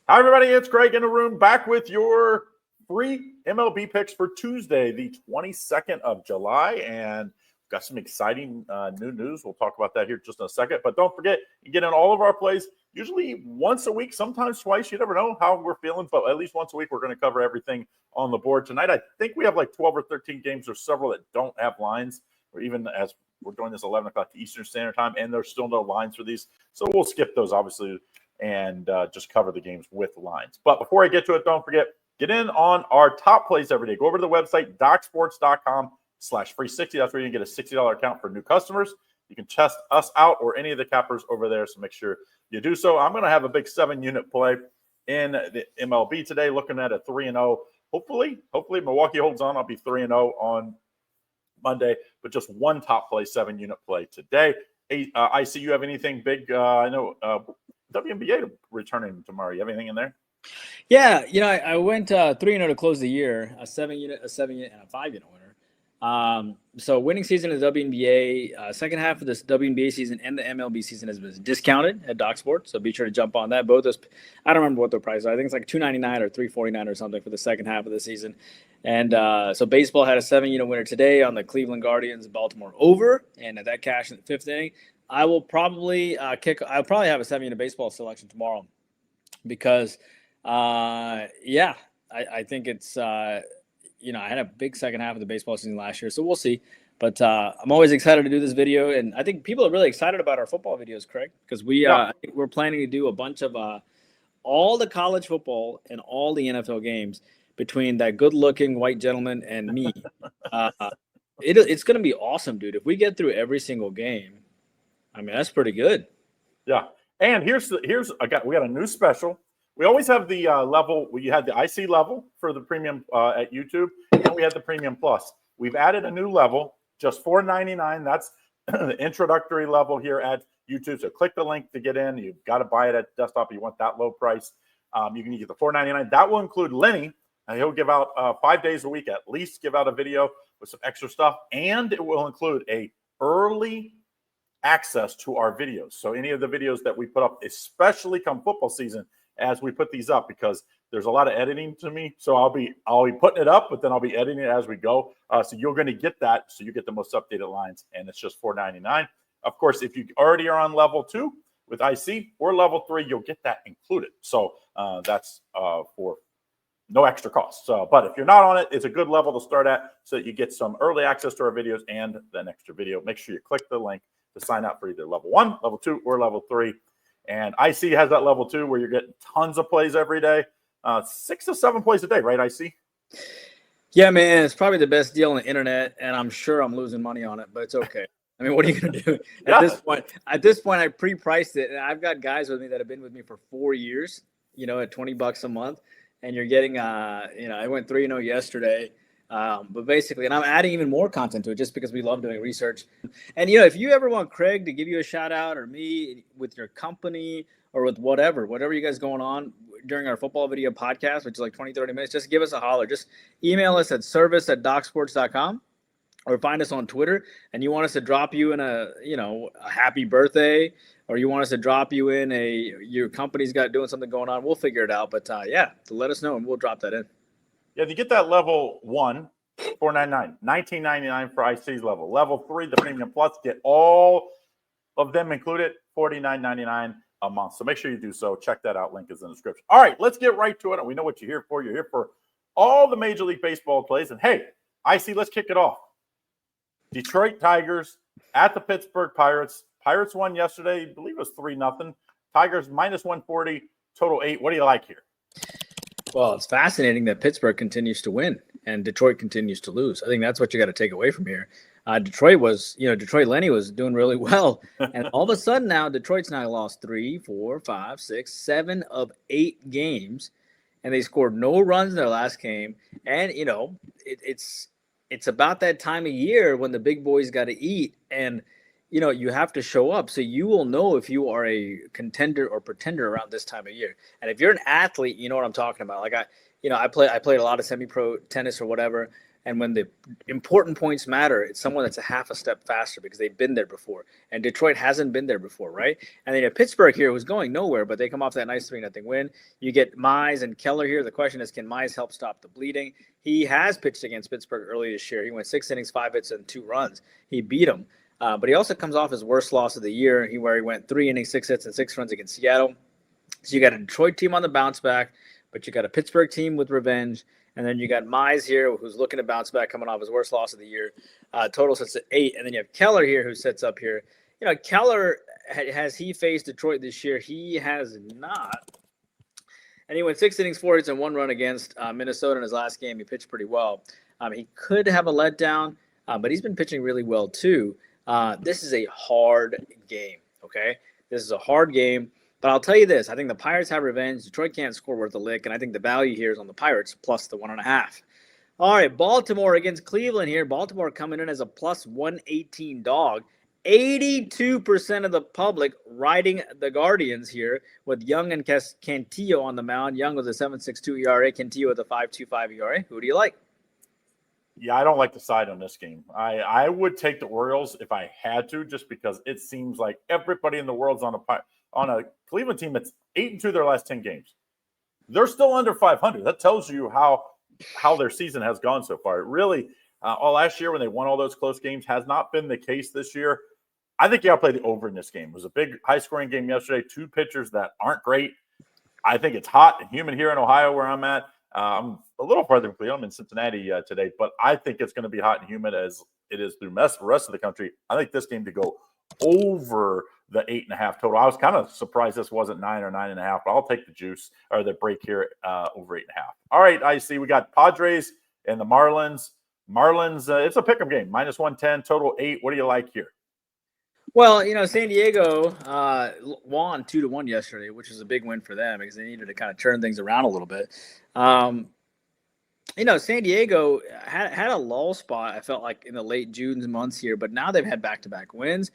Hi, everybody. It's Greg in the room back with your free MLB picks for Tuesday, the 22nd of July. And we've got some exciting new news. We'll talk about that here just in a second. But don't forget, you get in all of our plays, usually once a week, sometimes twice. You never know how we're feeling, but at least once a week, we're going to cover everything on the board. Tonight, I think we have like 12 or 13 games. There's several that don't have lines, or even as we're doing this 11 o'clock Eastern Standard Time, and there's still no lines for these. So we'll skip those, obviously, and just cover the games with lines. But before I get to it, don't forget, get in on our top plays every day. Go over to the website, docsports.com/free60. That's where you can get a $60 account for new customers. You can test us out or any of the cappers over there, so make sure you do so. I'm going to have a big 7-unit play in the MLB today, looking at a 3-0. Hopefully Milwaukee holds on. I'll be 3-0 on Monday, but just one top play, 7-unit play today. I see you have anything big? I know WNBA returning tomorrow. You have anything in there? Yeah, I went 3-0 to close the year, a 7-unit, a 7-unit, and a 5-unit winner. So winning season of the WNBA, second half of this WNBA season and the MLB season has been discounted at Doc Sports. So be sure to jump on that. Both those, I don't remember what their price is. I think it's like $2.99 or $3.49 or something for the second half of the season. And so baseball had a 7-unit winner today on the Cleveland Guardians Baltimore over, and that cash in the 5th inning. I will probably I'll probably have a 7-unit baseball selection tomorrow because, I think it's, I had a big second half of the baseball season last year, so we'll see. But I'm always excited to do this video, and I think people are really excited about our football videos, Craig, because I think we're planning to do a bunch of all the college football and all the NFL games between that good-looking white gentleman and me. It's going to be awesome, dude. If we get through every single game, I mean, that's pretty good. Yeah. And we got a new special. We always have the level. We had the IC level for the premium at YouTube, and we had the premium plus. We've added a new level, just $4.99. That's the introductory level here at YouTube. So click the link to get in. You've got to buy it at desktop. You want that low price. You can get the $4.99. That will include Lenny. He'll give out 5 days a week, at least give out a video with some extra stuff. And it will include a early access to our videos. So any of the videos that we put up, especially come football season, as we put these up, because there's a lot of editing to me. So I'll be putting it up, but then I'll be editing it as we go. So you're going to get that. So you get the most updated lines, and it's just $4.99. Of course, if you already are on level 2 with IC or level 3, you'll get that included. So that's for no extra cost. So, but if you're not on it, it's a good level to start at so that you get some early access to our videos and an extra video. Make sure you click the link to sign up for either level 1, level 2, or level 3. And IC has that level 2 where you're getting tons of plays every day, 6 to 7 plays a day, right, IC? Yeah, man, it's probably the best deal on the internet, and I'm sure I'm losing money on it, but it's okay. I mean, what are you going to do at this point? At this point, I pre-priced it, and I've got guys with me that have been with me for 4 years, at $20 a month, and you're getting, I went 3-0 yesterday. But basically, and I'm adding even more content to it just because we love doing research. And, if you ever want Craig to give you a shout out or me with your company or with whatever you guys going on during our football video podcast, which is like 20, 30 minutes, just give us a holler. Just email us at service@docsports.com or find us on Twitter. And you want us to drop you in a happy birthday, or you want us to drop you in your company's got doing something going on, we'll figure it out. But so let us know and we'll drop that in. Yeah, if you get that level 1, $4.99, $19.99 for IC's level. Level 3, the premium plus, get all of them included, $49.99 a month. So make sure you do so. Check that out. Link is in the description. All right, let's get right to it. We know what you're here for. You're here for all the Major League Baseball plays. And hey, IC, let's kick it off. Detroit Tigers at the Pittsburgh Pirates. Pirates won yesterday. I believe it was 3-0. Tigers minus 140, total 8. What do you like here? Well, it's fascinating that Pittsburgh continues to win and Detroit continues to lose. I think that's what you got to take away from here. Detroit Lenny was doing really well. And all of a sudden now, Detroit's now lost 3, 4, 5, 6, 7 of 8 games. And they scored no runs in their last game. And, it's about that time of year when the big boys got to eat. And, you have to show up. So you will know if you are a contender or pretender around this time of year. And if you're an athlete, you know what I'm talking about. Like I played a lot of semi-pro tennis or whatever. And when the important points matter, it's someone that's a half a step faster because they've been there before. And Detroit hasn't been there before, right? And then you have Pittsburgh here who's going nowhere, but they come off that nice 3-0 win. You get Mize and Keller here. The question is, can Mize help stop the bleeding? He has pitched against Pittsburgh early this year. He went 6 innings, 5 hits, and 2 runs. He beat them. But he also comes off his worst loss of the year, where he went 3 innings, 6 hits, and 6 runs against Seattle. So you got a Detroit team on the bounce back, but you got a Pittsburgh team with revenge. And then you got Mize here, who's looking to bounce back, coming off his worst loss of the year. Total sets at 8. And then you have Keller here, who sets up here. Keller, has he faced Detroit this year? He has not. And he went 6 innings, 4 hits, and 1 run against Minnesota in his last game. He pitched pretty well. He could have a letdown, but he's been pitching really well too. This is a hard game, okay? This is a hard game. But I'll tell you this. I think the Pirates have revenge. Detroit can't score worth a lick, and I think the value here is on the Pirates plus the 1.5. All right, Baltimore against Cleveland here. Baltimore coming in as a plus 118 dog. 82% of the public riding the Guardians here with Young and Cantillo on the mound. Young with a 7.62 ERA, Cantillo with a 5.25 ERA. Who do you like? Yeah, I don't like the side on this game. I would take the Orioles if I had to, just because it seems like everybody in the world's on a Cleveland team that's 8-2 their last 10 games. They're still under 500. That tells you how their season has gone so far. It really, all last year when they won all those close games, has not been the case this year. I think you got to play the over in this game. It was a big, high-scoring game yesterday. 2 pitchers that aren't great. I think it's hot and humid here in Ohio where I'm at. I'm a little farther from Cleveland. I'm in Cincinnati today, but I think it's going to be hot and humid as it is through the rest of the country. I think this game to go over the 8.5 total. I was kind of surprised this wasn't 9 or 9.5, but I'll take the juice or the break here over 8.5. All right, I see we got Padres and the Marlins. Marlins, it's a pick'em game, minus 110, total 8. What do you like here? Well, San Diego won 2-1 yesterday, which is a big win for them because they needed to kind of turn things around a little bit. San Diego had a lull spot, I felt like, in the late June months here, but now they've had back-to-back wins.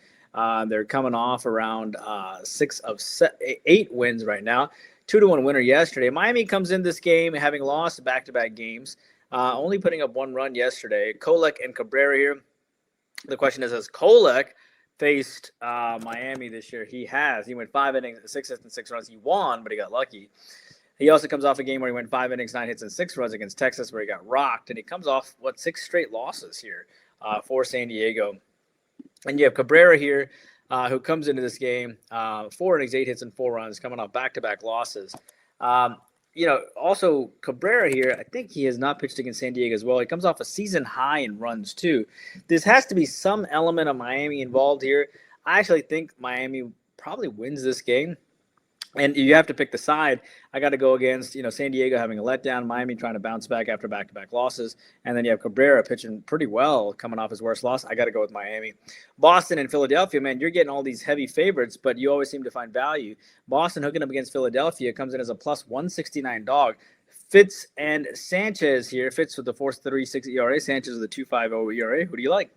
They're coming off around 8 wins right now. 2-1 winner yesterday. Miami comes in this game having lost back-to-back games, only putting up 1 run yesterday. Kolek and Cabrera here. The question is, has Kolek faced Miami this year? He has. He went 5 innings, 6 hits, and 6 runs. He won, but he got lucky. He also comes off a game where he went 5 innings, 9 hits, and 6 runs against Texas, where he got rocked. And he comes off, 6 straight losses here for San Diego. And you have Cabrera here, who comes into this game, 4 innings, 8 hits, and 4 runs, coming off back-to-back losses. Also Cabrera here, I think he has not pitched against San Diego as well. He comes off a season high in runs too. This has to be some element of Miami involved here. I actually think Miami probably wins this game. And you have to pick the side. I got to go against, San Diego having a letdown, Miami trying to bounce back after back-to-back losses. And then you have Cabrera pitching pretty well coming off his worst loss. I got to go with Miami. Boston and Philadelphia, man, you're getting all these heavy favorites, but you always seem to find value. Boston hooking up against Philadelphia comes in as a plus 169 dog. Fitz and Sanchez here. Fitz with the 4.36 ERA. Sanchez with a 2.50 ERA. Who do you like?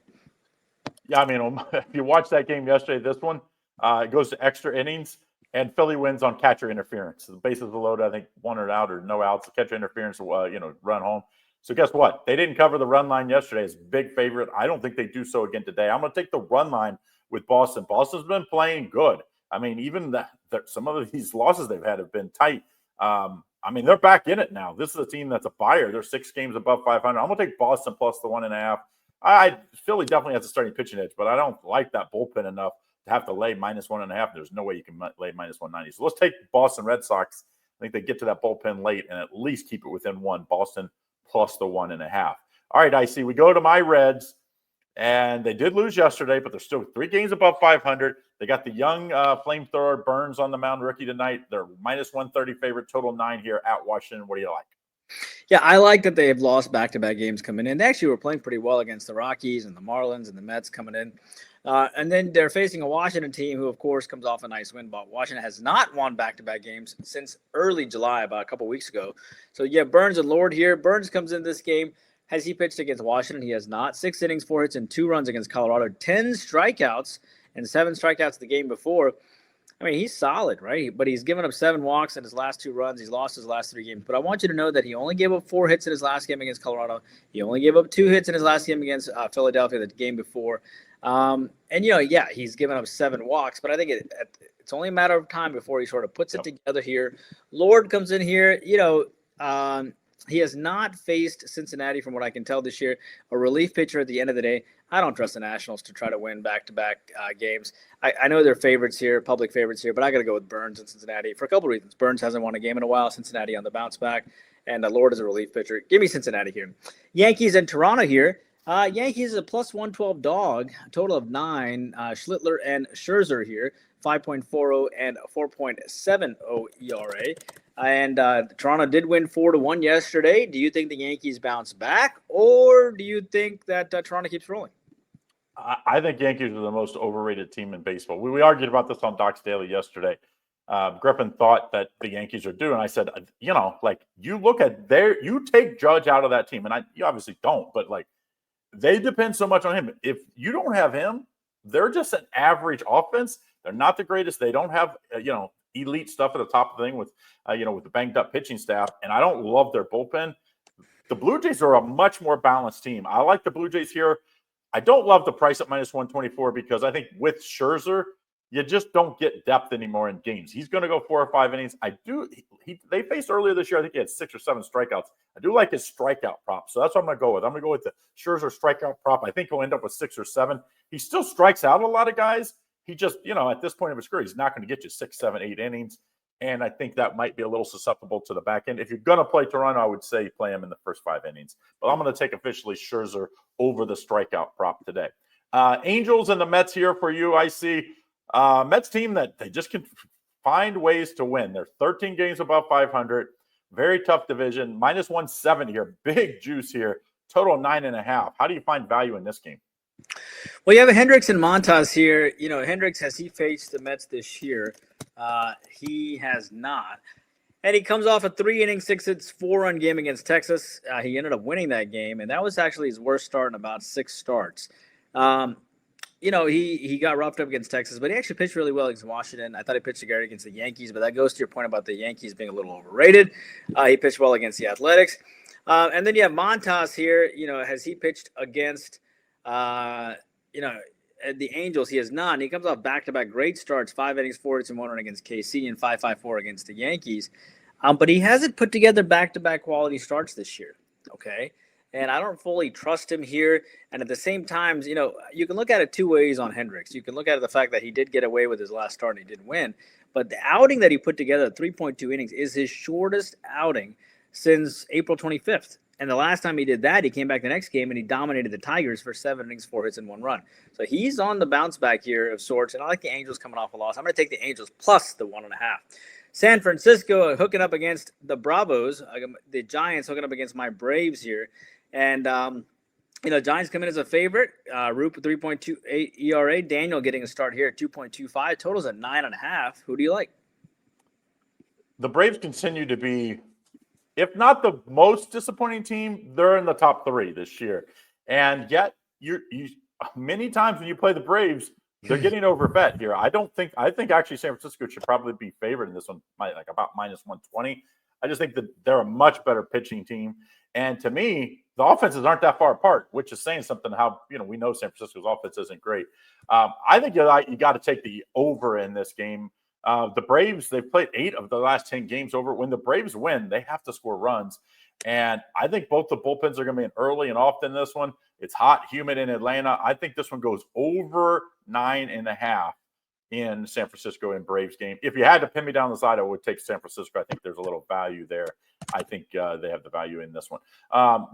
Yeah, if you watch that game yesterday, this one, it goes to extra innings. And Philly wins on catcher interference. The bases are loaded, I think 1 out or no outs. The catcher interference will, run home. So guess what? They didn't cover the run line yesterday as big favorite. I don't think they do so again today. I'm going to take the run line with Boston. Boston's been playing good. Even some of these losses they've had have been tight. They're back in it now. This is a team that's a buyer. They're 6 games above 500. I'm going to take Boston plus the 1.5. Philly definitely has a starting pitching edge, but I don't like that bullpen enough to have to lay minus 1.5. There's no way you can lay minus 190. So let's take Boston Red Sox. I think they get to that bullpen late and at least keep it within 1. Boston plus the 1.5. All right, I see. We go to my Reds, and they did lose yesterday, but they're still 3 games above 500. They got the young flamethrower Burns on the mound, rookie tonight. They're minus 130 favorite, total 9 here at Washington. What do you like? Yeah, I like that they have lost back-to-back games coming in. They actually were playing pretty well against the Rockies and the Marlins and the Mets coming in. And then they're facing a Washington team who, of course, comes off a nice win. But Washington has not won back-to-back games since early July, about a couple weeks ago. So, yeah, Burns and Lord here. Burns comes in this game. Has he pitched against Washington? He has not. 6 innings, 4 hits, and 2 runs against Colorado. 10 strikeouts and 7 strikeouts the game before. I mean, he's solid, right? But he's given up 7 walks in his last 2 runs. He's lost his last 3 games. But I want you to know that he only gave up 4 hits in his last game against Colorado. He only gave up 2 hits in his last game against Philadelphia, the game before. And, yeah, he's given up 7 walks. But I think it's only a matter of time before he sort of puts it together here. Lord comes in here, he has not faced Cincinnati, from what I can tell this year. A relief pitcher at the end of the day. I don't trust the Nationals to try to win back-to-back games. I know they're favorites here, public favorites here, but I got to go with Burns and Cincinnati for a couple of reasons. Burns hasn't won a game in a while. Cincinnati on the bounce back, and Lord is a relief pitcher. Give me Cincinnati here. Yankees and Toronto here. Yankees is a plus 112 dog, a total of 9. Schlittler and Scherzer here, 5.40 and 4.70 ERA. And Toronto did win 4-1 yesterday. Do you think the Yankees bounce back, or do you think that Toronto keeps rolling? I think Yankees are the most overrated team in baseball. We argued about this on Doc's Daily yesterday. Griffin thought that the Yankees are due, and I said, you look at you take Judge out of that team, and you obviously don't, but they depend so much on him. If you don't have him, they're just an average offense. They're not the greatest. They don't have elite stuff at the top of the thing with the banged up pitching staff, and I don't love their bullpen. The Blue Jays are a much more balanced team. I like the Blue Jays here. I don't love the price at minus 124 because I think with Scherzer, you just don't get depth anymore in games. He's going to go 4 or 5 innings. They faced earlier this year, I think he had 6 or 7 strikeouts. I do like his strikeout prop, so that's what I'm going to go with. I'm going to go with the Scherzer strikeout prop. I think he'll end up with 6 or 7. He still strikes out a lot of guys. He just, at this point of his career, he's not going to get you 6, 7, 8 innings. And I think that might be a little susceptible to the back end. If you're going to play Toronto, I would say play him in the first 5 innings. But I'm going to take officially Scherzer over the strikeout prop today. Angels and the Mets here for you. I see Mets team that they just can find ways to win. They're 13 games above 500. Very tough division. Minus 170 here. Big juice here. Total 9.5. How do you find value in this game? Well, you have Hendricks and Montas here. Hendricks, has he faced the Mets this year? He has not. And he comes off a 3-inning, 6-hits, 4-run game against Texas. He ended up winning that game, and that was actually his worst start in about 6 starts. He got roughed up against Texas, but he actually pitched really well against Washington. I thought he pitched great against the Yankees, but that goes to your point about the Yankees being a little overrated. He pitched well against the Athletics. And then you have Montas here. Has he pitched against the Angels? He has not. And he comes off back-to-back great starts, 5 innings, 4 hits, and 1 run against KC, and 5.54 against the Yankees. But he hasn't put together back-to-back quality starts this year. Okay. And I don't fully trust him here. And at the same time, you can look at it 2 ways on Hendricks. You can look at it the fact that he did get away with his last start and he did win. But the outing that he put together, 3.2 innings, is his shortest outing since April 25th. And the last time he did that, he came back the next game and he dominated the Tigers for 7 innings, 4 hits, and 1 run. So he's on the bounce back here of sorts. And I like the Angels coming off a loss. I'm going to take the Angels plus the 1.5. San Francisco hooking up against the Bravos. The Giants hooking up against my Braves here. And, Giants come in as a favorite. Root with 3.28 ERA. Daniel getting a start here at 2.25. Totals at 9.5. Who do you like? The Braves continue to be, if not the most disappointing team, they're in the top 3 this year. And yet, you many times when you play the Braves, they're getting overbet here. I think actually San Francisco should probably be favored in this one, about minus 120. I just think that they're a much better pitching team. And to me, the offenses aren't that far apart, which is saying something how, we know San Francisco's offense isn't great. I think you got to take the over in this game. The Braves, they've played 8 of the last 10 games over. When the Braves win, they have to score runs. And I think both the bullpens are going to be in early and often this one. It's hot, humid in Atlanta. I think this one goes over 9.5 in San Francisco in Braves game. If you had to pin me down the side, I would take San Francisco. I think there's a little value there. I think they have the value in this one.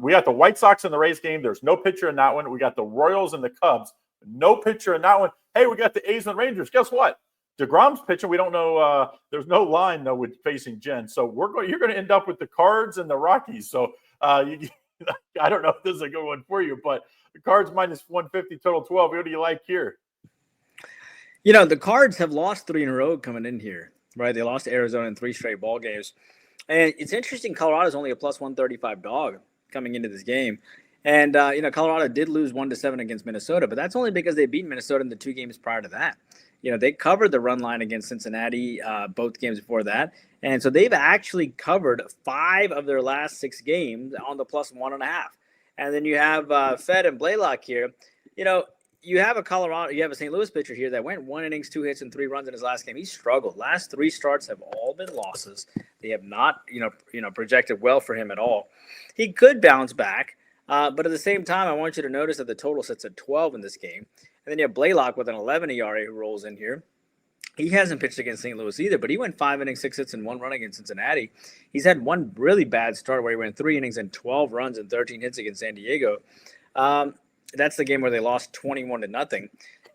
We got the White Sox and the Rays game. There's no pitcher in that one. We got the Royals and the Cubs. No pitcher in that one. Hey, we got the A's and Rangers. Guess what? DeGrom's pitching. We don't know. There's no line, though, with facing Jen. So you're going to end up with the Cards and the Rockies. So I don't know if this is a good one for you, but the Cards minus 150, total 12. What do you like here? The Cards have lost 3 in a row coming in here, right? They lost to Arizona in 3 straight ball games. And it's interesting, Colorado's only a plus 135 dog coming into this game. And, Colorado did lose 1-7 against Minnesota, but that's only because they beat Minnesota in the 2 games prior to that. They covered the run line against Cincinnati both games before that. And so they've actually covered 5 of their last 6 games on the plus 1.5. And then you have Fed and Blaylock here. You have a St. Louis pitcher here that went 1 innings, 2 hits, and 3 runs in his last game. He struggled. Last 3 starts have all been losses. They have not, projected well for him at all. He could bounce back, but at the same time, I want you to notice that the total sits at 12 in this game. And then you have Blaylock with an 11 ERA who rolls in here. He hasn't pitched against St. Louis either, but he went 5 innings, 6 hits, and 1 run against Cincinnati. He's had one really bad start where he went 3 innings and 12 runs and 13 hits against San Diego. That's the game where they lost 21-0.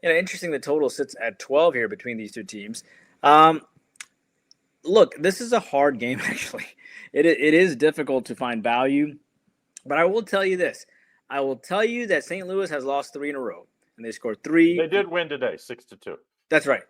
Interesting. The total sits at 12 here between these two teams. Look, this is a hard game. Actually, it is difficult to find value, but I will tell you this. I will tell you that St. Louis has lost 3 in a row, and they scored 3. They did win today, 6-2. That's right.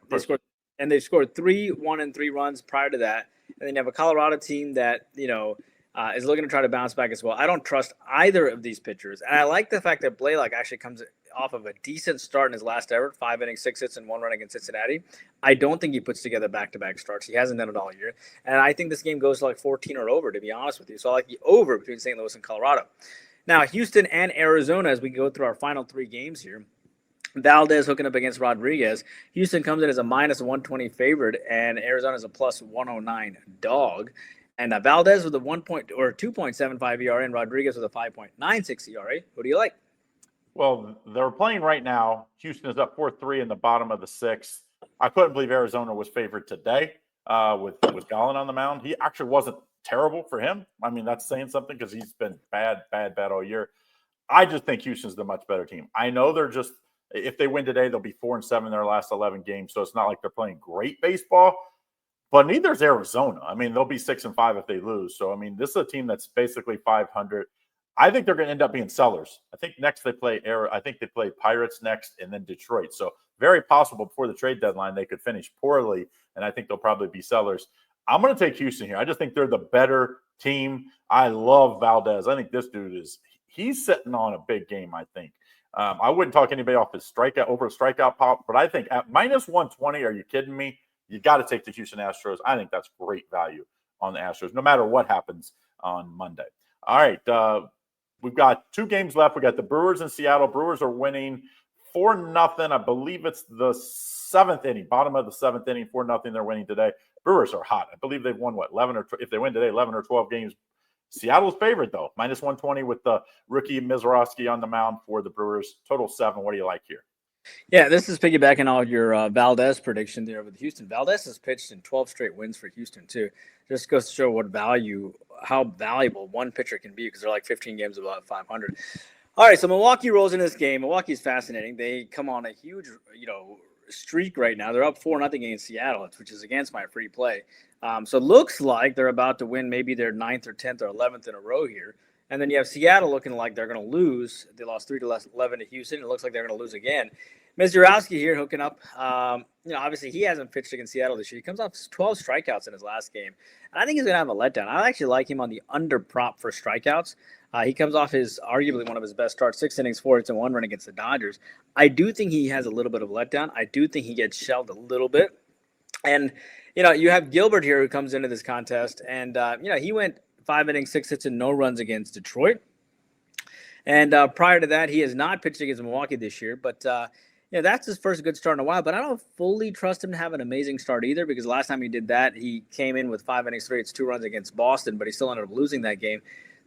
They scored 3, 1, and 3 runs prior to that. And then you have a Colorado team that is looking to try to bounce back as well. I don't trust either of these pitchers. And I like the fact that Blaylock actually comes off of a decent start in his last ever, 5 innings, 6 hits, and 1 run against Cincinnati. I don't think he puts together back-to-back starts. He hasn't done it all year. And I think this game goes to like 14 or over, to be honest with you. So I like the over between St. Louis and Colorado. Now, Houston and Arizona, as we go through our final 3 games here, Valdez hooking up against Rodriguez. Houston comes in as a minus 120 favorite, and Arizona is a plus 109 dog. And Valdez with a 2.75 ERA and Rodriguez with a 5.96 ERA. Who do you like? Well, they're playing right now. Houston is up 4-3 in the bottom of the 6th. I couldn't believe Arizona was favored today with Gallen on the mound. He actually wasn't terrible for him. I mean, that's saying something because he's been bad all year. I just think Houston's the much better team. I know they're just – if they win today, they'll be 4-7 in their last 11 games. So it's not like they're playing great baseball. But neither is Arizona. I mean, they'll be 6-5 if they lose. So, I mean, this is a team that's basically 500. I think they're going to end up being sellers. I think next they play Pirates next and then Detroit. So very possible before the trade deadline they could finish poorly, and I think they'll probably be sellers. I'm going to take Houston here. I just think they're the better team. I love Valdez. I think this dude he's sitting on a big game, I think. I wouldn't talk anybody off his strikeout pop, but I think at minus 120, are you kidding me? You got to take the Houston Astros. I think that's great value on the Astros, no matter what happens on Monday. All right, we've got 2 games left. We got the Brewers in Seattle. Brewers are winning 4-0. I believe it's the 7th inning, bottom of the 7th inning, 4-0. They're winning today. Brewers are hot. I believe they've won 11 or if they win today, 11 or 12 games. Seattle's favorite though, minus 120 with the rookie Mizorowski on the mound for the Brewers. Total 7. What do you like here? Yeah, this is piggybacking on your Valdez prediction there with Houston. Valdez has pitched in 12 straight wins for Houston, too. Just goes to show how valuable one pitcher can be because they're like 15 games above 500. All right, so Milwaukee rolls in this game. Milwaukee's fascinating. They come on a huge, streak right now. They're up 4-0 against Seattle, which is against my free play. So it looks like they're about to win maybe their 9th or 10th or 11th in a row here. And then you have Seattle looking like they're going to lose. They lost 3-11 to Houston. It looks like they're going to lose again. Mizorowski here hooking up. Obviously he hasn't pitched against Seattle this year. He comes off 12 strikeouts in his last game. And I think he's going to have a letdown. I actually like him on the under prop for strikeouts. He comes off arguably one of his best starts, 6 innings, 4 hits, and 1 run against the Dodgers. I do think he has a little bit of letdown. I do think he gets shelled a little bit. And, you have Gilbert here who comes into this contest. And, he went 5 innings, 6 hits, and no runs against Detroit. And prior to that, he has not pitched against Milwaukee this year. But, that's his first good start in a while. But I don't fully trust him to have an amazing start either because last time he did that, he came in with 5 innings, 3 hits, 2 runs against Boston, but he still ended up losing that game.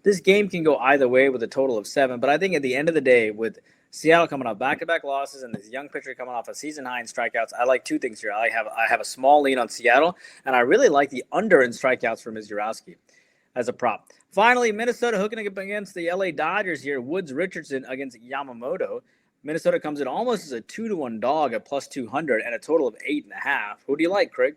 This game can go either way with a total of 7. But I think at the end of the day, with Seattle coming off back-to-back losses and this young pitcher coming off a season high in strikeouts, I like 2 things here. I have a small lean on Seattle, and I really like the under in strikeouts for Mizorowski as a prop. Finally, Minnesota hooking up against the LA Dodgers here. Woods Richardson against Yamamoto. Minnesota comes in almost as a 2-1 dog at plus 200 and a total of 8.5. Who do you like, Craig?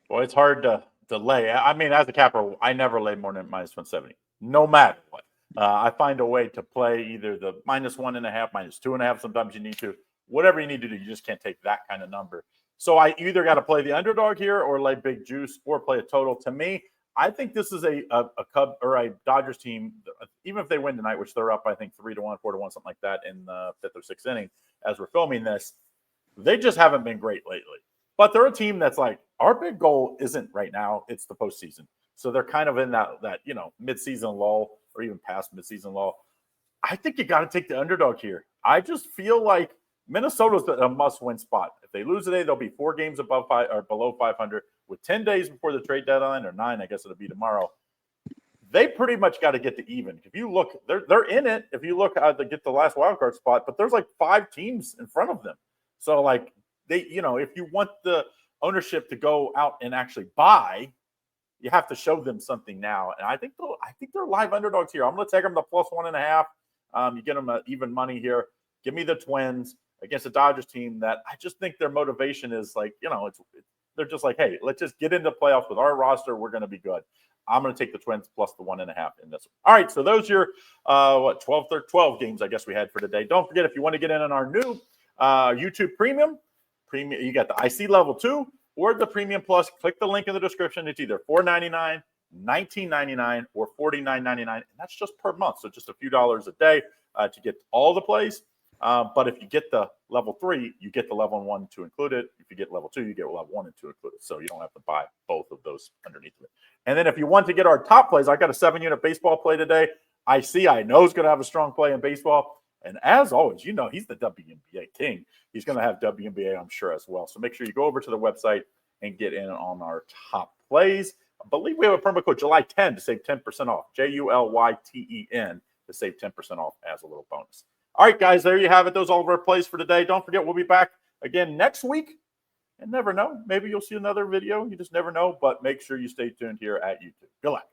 Well, it's hard to lay. I mean, as a capper, I never lay more than minus 170, no matter what. I find a way to play either the minus 1.5, minus 2.5. Sometimes you need to. Whatever you need to do, you just can't take that kind of number. So I either got to play the underdog here or lay big juice or play a total. To me, I think this is a Cub or a Dodgers team, even if they win tonight, which they're up, I think 3-1, 4-1, something like that in the 5th or 6th inning as we're filming this. They just haven't been great lately. But they're a team that's like, our big goal isn't right now, it's the postseason. So they're kind of in that midseason lull or even past midseason lull. I think you got to take the underdog here. I just feel like Minnesota's a must-win spot. If they lose today, they'll be 4 games above or below 500 with 10 days before the trade deadline, or 9. I guess it'll be tomorrow. They pretty much got to get to even. If you look, they're in it. If you look to get the last wild card spot, but there's like 5 teams in front of them. So like if you want the ownership to go out and actually buy, you have to show them something now. And I think they're live underdogs here. I'm going to take them to plus 1.5. You get them even money here. Give me the Twins against a Dodgers team that I just think their motivation is like, they're just like, hey, let's just get into playoffs with our roster. We're going to be good. I'm going to take the Twins plus the 1.5 in this one. All right, so those are your 12 games I guess we had for today. Don't forget, if you want to get in on our new YouTube Premium, you got the IC Level 2 or the Premium Plus. Click the link in the description. It's either $4.99, $19.99, or $49.99, and that's just per month. So just a few dollars a day to get all the plays. But if you get the level 3, you get the level 1 and 2 included. If you get level 2, you get level 1 and 2 included. So you don't have to buy both of those underneath of it. And then if you want to get our top plays, I got a 7-unit baseball play today. I know is going to have a strong play in baseball. And as always, he's the WNBA king. He's going to have WNBA, I'm sure, as well. So make sure you go over to the website and get in on our top plays. I believe we have a promo code July 10 to save 10% off. JULYTEN to save 10% off as a little bonus. All right, guys, there you have it. Those are all of our plays for today. Don't forget, we'll be back again next week. And never know. Maybe you'll see another video. You just never know. But make sure you stay tuned here at YouTube. Good luck.